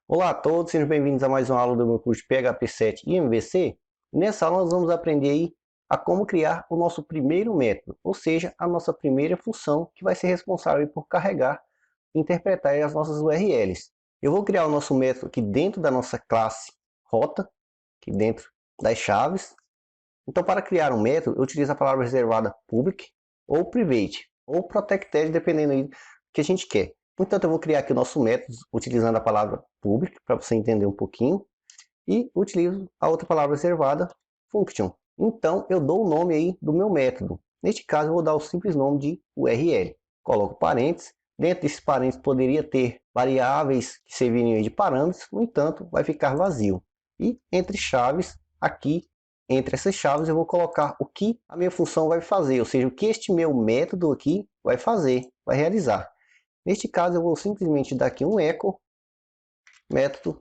Olá a todos, sejam bem-vindos a mais uma aula do meu curso de PHP 7 e MVC. Nessa aula nós vamos aprender aí a como criar o nosso primeiro método, ou seja, a nossa primeira função que vai ser responsável por carregar e interpretar as nossas URLs. Eu vou criar o nosso método aqui dentro da nossa classe rota, aqui dentro das chaves. Então, para criar um método, eu utilizo a palavra reservada public ou private, ou protected, dependendo aí do que a gente quer. Portanto, eu vou criar aqui o nosso método utilizando a palavra public, para você entender um pouquinho, e utilizo a outra palavra reservada, function. Então, eu dou o nome aí do meu método. Neste caso, eu vou dar o simples nome de URL. Coloco parênteses. Dentro desses parênteses poderia ter variáveis que serviriam de parâmetros, no entanto, vai ficar vazio. E entre chaves, aqui, entre essas chaves, eu vou colocar o que a minha função vai fazer, ou seja, o que este meu método aqui vai fazer, vai realizar. Neste caso, eu vou simplesmente dar aqui um echo, método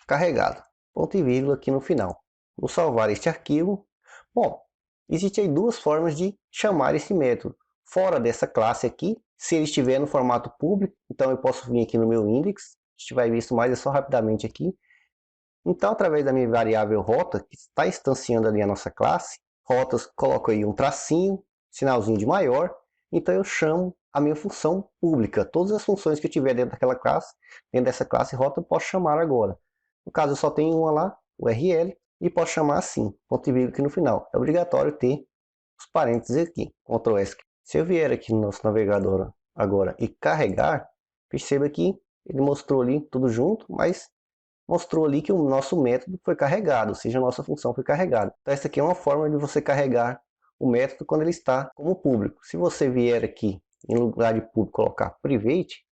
carregado, ponto e vírgula aqui no final. Vou salvar este arquivo. Bom, existem aí duas formas de chamar esse método. Fora dessa classe aqui, se ele estiver no formato público, então eu posso vir aqui no meu index, a gente vai ver isso mais, é só rapidamente aqui. Então, através da minha variável rota, que está instanciando ali a nossa classe, rotas, coloco aí um tracinho, sinalzinho de maior, então eu chamo a minha função pública. Todas as funções que eu tiver dentro daquela classe, dentro dessa classe rota, eu posso chamar agora. No caso, eu só tenho uma lá, URL, e posso chamar assim, ponto e vírgula aqui no final. É obrigatório ter os parênteses aqui, Ctrl S. Se eu vier aqui no nosso navegador agora e carregar, perceba que ele mostrou ali tudo junto, mas mostrou ali que o nosso método foi carregado, ou seja, a nossa função foi carregada. Então essa aqui é uma forma de você carregar o método quando ele está como público. Se você vier aqui, em lugar de público, colocar private,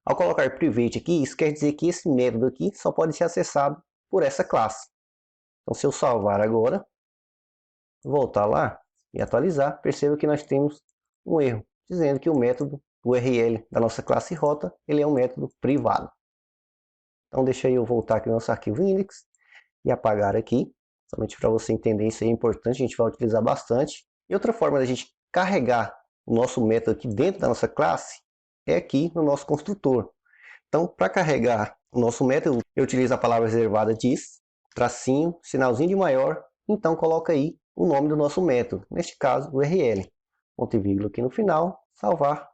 ao colocar private aqui, isso quer dizer que esse método aqui só pode ser acessado por essa classe. Então se eu salvar agora, voltar lá e atualizar, perceba que nós temos um erro, dizendo que o método URL da nossa classe rota, ele é um método privado. Então deixa eu voltar aqui no nosso arquivo index e apagar aqui, somente para você entender, isso aí é importante, a gente vai utilizar bastante. E outra forma da gente carregar o nosso método aqui dentro da nossa classe é aqui no nosso construtor. Então, para carregar o nosso método, eu utilizo a palavra reservada diz, tracinho, sinalzinho de maior, então coloca aí o nome do nosso método, neste caso URL, ponto e vírgula aqui no final, salvar,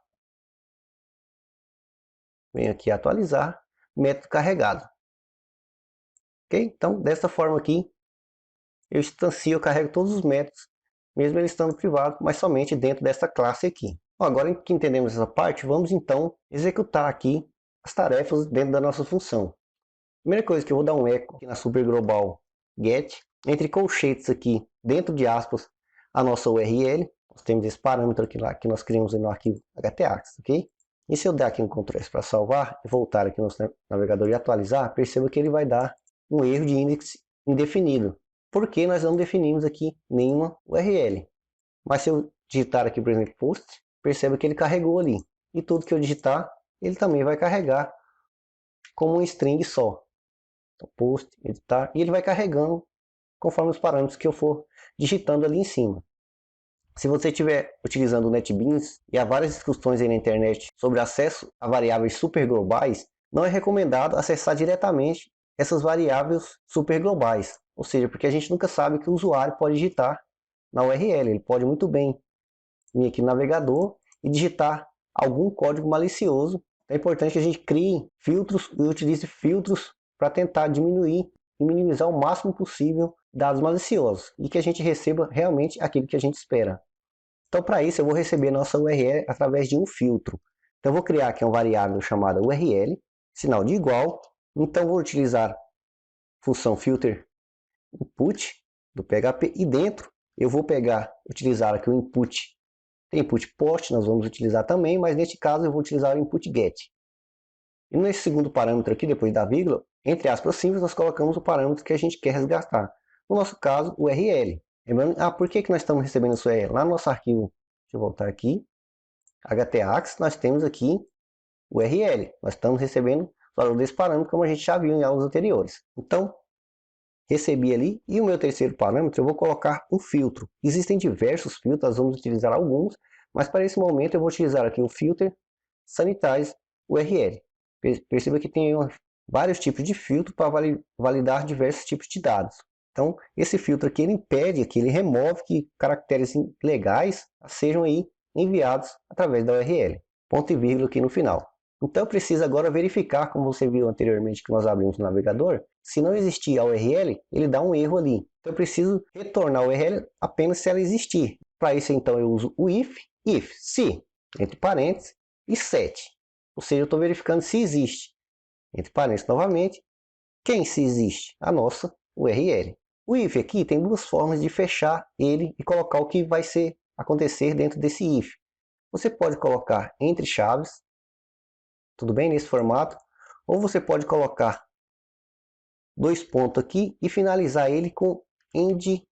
venho aqui atualizar, método carregado. Ok? Então, dessa forma aqui, eu instancio, eu carrego todos os métodos, mesmo eles estando privados, mas somente dentro dessa classe aqui. Bom, agora que entendemos essa parte, vamos então executar aqui as tarefas dentro da nossa função. Primeira coisa que eu vou dar um eco aqui na super global get, entre colchetes aqui, dentro de aspas, a nossa URL. Nós temos esse parâmetro aqui lá que nós criamos no arquivo htaccess, ok? E se eu der aqui no Ctrl S para salvar e voltar aqui no nosso navegador e atualizar, perceba que ele vai dar um erro de index indefinido, porque nós não definimos aqui nenhuma URL. Mas se eu digitar aqui, por exemplo, post, perceba que ele carregou ali. E tudo que eu digitar, ele também vai carregar como um string só. Então, post, editar, e ele vai carregando conforme os parâmetros que eu for digitando ali em cima. Se você estiver utilizando o NetBeans, e há várias discussões aí na internet sobre acesso a variáveis superglobais, não é recomendado acessar diretamente essas variáveis superglobais. Ou seja, porque a gente nunca sabe o que o usuário pode digitar na URL. Ele pode muito bem vir aqui no navegador e digitar algum código malicioso. É importante que a gente crie filtros e utilize filtros para tentar diminuir e minimizar o máximo possível dados maliciosos e que a gente receba realmente aquilo que a gente espera. Então, para isso, eu vou receber nossa URL através de um filtro. Então, eu vou criar aqui uma variável chamada URL, sinal de igual. Então, vou utilizar a função filter input do PHP e dentro eu vou utilizar aqui o input. Tem input post, nós vamos utilizar também, mas neste caso eu vou utilizar o input get. E nesse segundo parâmetro aqui, depois da vírgula, entre aspas simples, nós colocamos o parâmetro que a gente quer resgatar. No nosso caso, o URL. Por que nós estamos recebendo esse URL? Lá no nosso arquivo, deixa eu voltar aqui, htaccess, nós temos aqui o URL. Nós estamos recebendo o valor desse parâmetro, como a gente já viu em aulas anteriores. Então, recebi ali, e o meu terceiro parâmetro eu vou colocar um filtro. Existem diversos filtros, nós vamos utilizar alguns, mas para esse momento eu vou utilizar aqui o filter sanitize URL. Perceba que tem vários tipos de filtro para validar diversos tipos de dados. Então, esse filtro aqui, ele impede, aqui, ele remove que caracteres ilegais sejam aí enviados através da URL. Ponto e vírgula aqui no final. Então, eu preciso agora verificar, como você viu anteriormente que nós abrimos o navegador, se não existir a URL, ele dá um erro ali. Então, eu preciso retornar a URL apenas se ela existir. Para isso, então, eu uso o if, se, entre parênteses, e set. Ou seja, eu estou verificando se existe. Entre parênteses novamente, quem se existe? A nossa URL. O if aqui tem duas formas de fechar ele e colocar o que vai acontecer dentro desse if. Você pode colocar entre chaves, tudo bem, nesse formato, ou você pode colocar dois pontos aqui e finalizar ele com end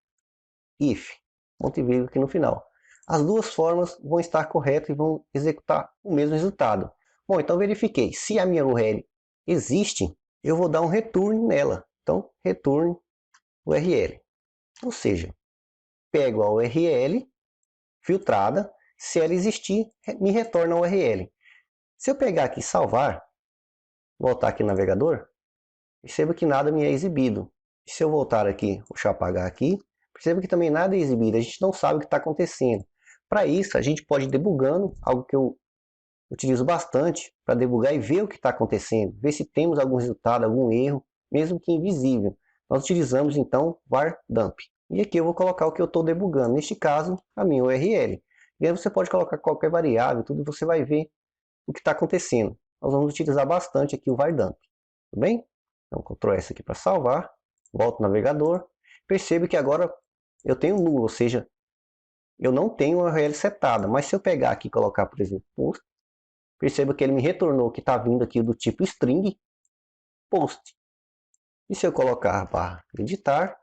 if, ponto e vírgula aqui no final. As duas formas vão estar corretas e vão executar o mesmo resultado. Bom, então verifiquei. Se a minha URL existe, eu vou dar um return nela. Então, return URL. Ou seja, pego a URL filtrada, se ela existir, me retorna a URL. Se eu pegar aqui e salvar, voltar aqui no navegador, perceba que nada me é exibido. E se eu voltar aqui, deixa eu apagar aqui, perceba que também nada é exibido, a gente não sabe o que está acontecendo. Para isso, a gente pode ir debugando, algo que eu utilizo bastante para debugar e ver o que está acontecendo, ver se temos algum resultado, algum erro, mesmo que invisível. Nós utilizamos então var dump. E aqui eu vou colocar o que eu estou debugando, neste caso, a minha URL. E aí você pode colocar qualquer variável, tudo, e você vai ver o que está acontecendo. Nós vamos utilizar bastante aqui o var dump. Tudo bem? Então, Ctrl S aqui para salvar, volto ao navegador. Perceba que agora eu tenho nulo, ou seja, eu não tenho uma URL setada. Mas se eu pegar aqui e colocar, por exemplo, post, perceba que ele me retornou que está vindo aqui do tipo string post. E se eu colocar barra editar,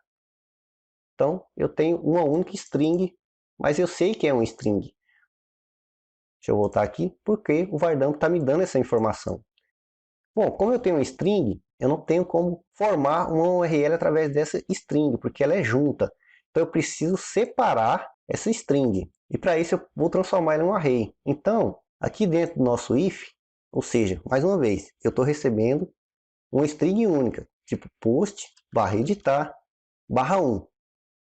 então eu tenho uma única string, mas eu sei que é um string. Deixa eu voltar aqui, porque o var dump está me dando essa informação. Bom, como eu tenho um string, eu não tenho como formar uma URL através dessa string, porque ela é junta. Então eu preciso separar essa string. E para isso eu vou transformar ela em um array. Então, aqui dentro do nosso if, ou seja, mais uma vez, eu estou recebendo uma string única, tipo post, barra editar, barra 1,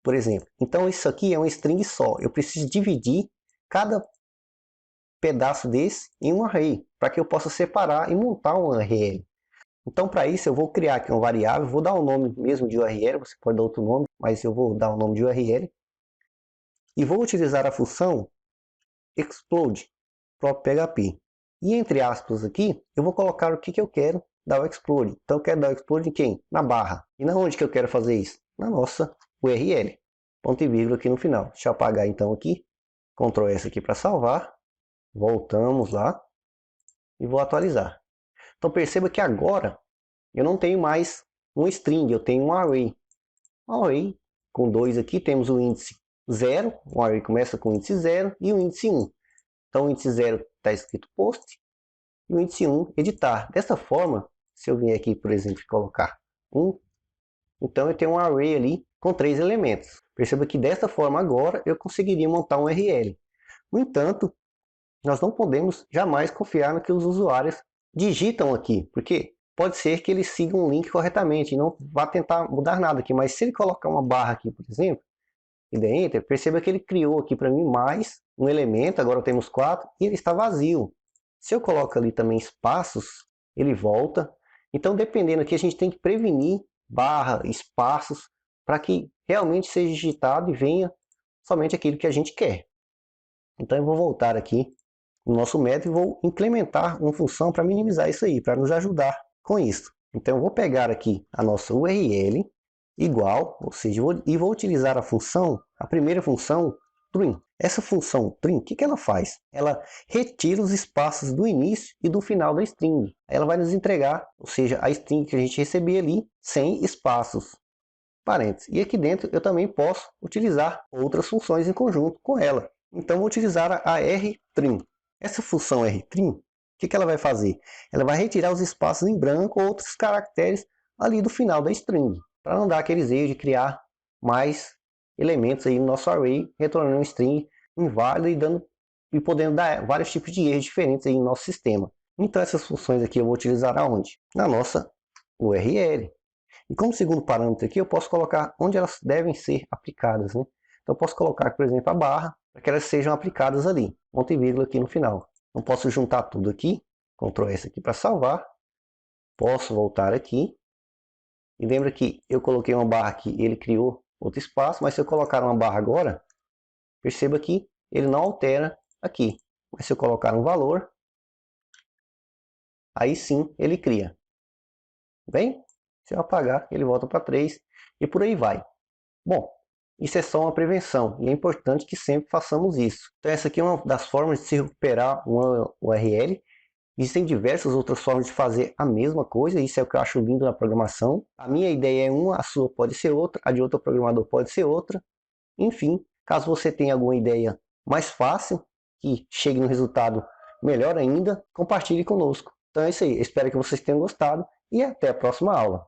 por exemplo. Então isso aqui é uma string só. Eu preciso dividir cada pedaço desse em um array, para que eu possa separar e montar um URL. Então, para isso, eu vou criar aqui uma variável, vou dar o nome mesmo de URL, você pode dar outro nome, mas eu vou dar o nome de URL. E vou utilizar a função explode, próprio PHP. E entre aspas aqui, eu vou colocar o que eu quero dar o explode. Então, eu quero dar o explode em quem? Na barra. E na onde que eu quero fazer isso? Na nossa URL. Ponto e vírgula aqui no final. Deixa eu apagar então aqui. Ctrl S aqui para salvar. Voltamos lá. E vou atualizar. Então perceba que agora eu não tenho mais um string, eu tenho um array. Um array com 2 aqui, temos o índice 0, o array começa com o índice 0 e o índice 1. Então o índice 0 está escrito post e o índice 1 editar. Dessa forma, se eu vier aqui, por exemplo, colocar 1, então eu tenho um array ali com 3 elementos. Perceba que dessa forma agora eu conseguiria montar um URL. No entanto, nós não podemos jamais confiar no que os usuários digitam aqui, porque pode ser que ele siga um link corretamente e não vá tentar mudar nada aqui, mas se ele colocar uma barra aqui, por exemplo, e der Enter, perceba que ele criou aqui para mim mais um elemento, agora temos 4, e ele está vazio. Se eu coloco ali também espaços, ele volta. Então, dependendo aqui, a gente tem que prevenir barra, espaços, para que realmente seja digitado e venha somente aquilo que a gente quer. Então, eu vou voltar aqui no nosso método e vou implementar uma função para minimizar isso aí, para nos ajudar com isso. Então eu vou pegar aqui a nossa URL igual, ou seja, vou utilizar a função, a primeira função trim. Essa função trim, o que ela faz? Ela retira os espaços do início e do final da string. Ela vai nos entregar, ou seja, a string que a gente recebia ali, sem espaços, parênteses. E aqui dentro eu também posso utilizar outras funções em conjunto com ela. Então vou utilizar a rtrim. Essa função rtrim, o que ela vai fazer? Ela vai retirar os espaços em branco ou outros caracteres ali do final da string, para não dar aqueles erros de criar mais elementos aí no nosso array, retornando um string inválido e podendo dar vários tipos de erros diferentes aí no nosso sistema. Então essas funções aqui eu vou utilizar aonde? Na nossa URL. E como segundo parâmetro aqui, eu posso colocar onde elas devem ser aplicadas, né? Então eu posso colocar, por exemplo, a barra, para que elas sejam aplicadas ali, ponto e vírgula aqui no final. Então posso juntar tudo aqui, Ctrl S aqui para salvar, posso voltar aqui, e lembra que eu coloquei uma barra aqui, ele criou outro espaço, mas se eu colocar uma barra agora, perceba que ele não altera aqui. Mas se eu colocar um valor, aí sim ele cria. Bem, se eu apagar, ele volta para 3 e por aí vai. Bom, isso é só uma prevenção e é importante que sempre façamos isso. Então essa aqui é uma das formas de se recuperar uma URL. Existem diversas outras formas de fazer a mesma coisa, isso é o que eu acho lindo na programação. A minha ideia é uma, a sua pode ser outra, a de outro programador pode ser outra. Enfim, caso você tenha alguma ideia mais fácil, que chegue no resultado melhor ainda, compartilhe conosco. Então é isso aí, espero que vocês tenham gostado e até a próxima aula.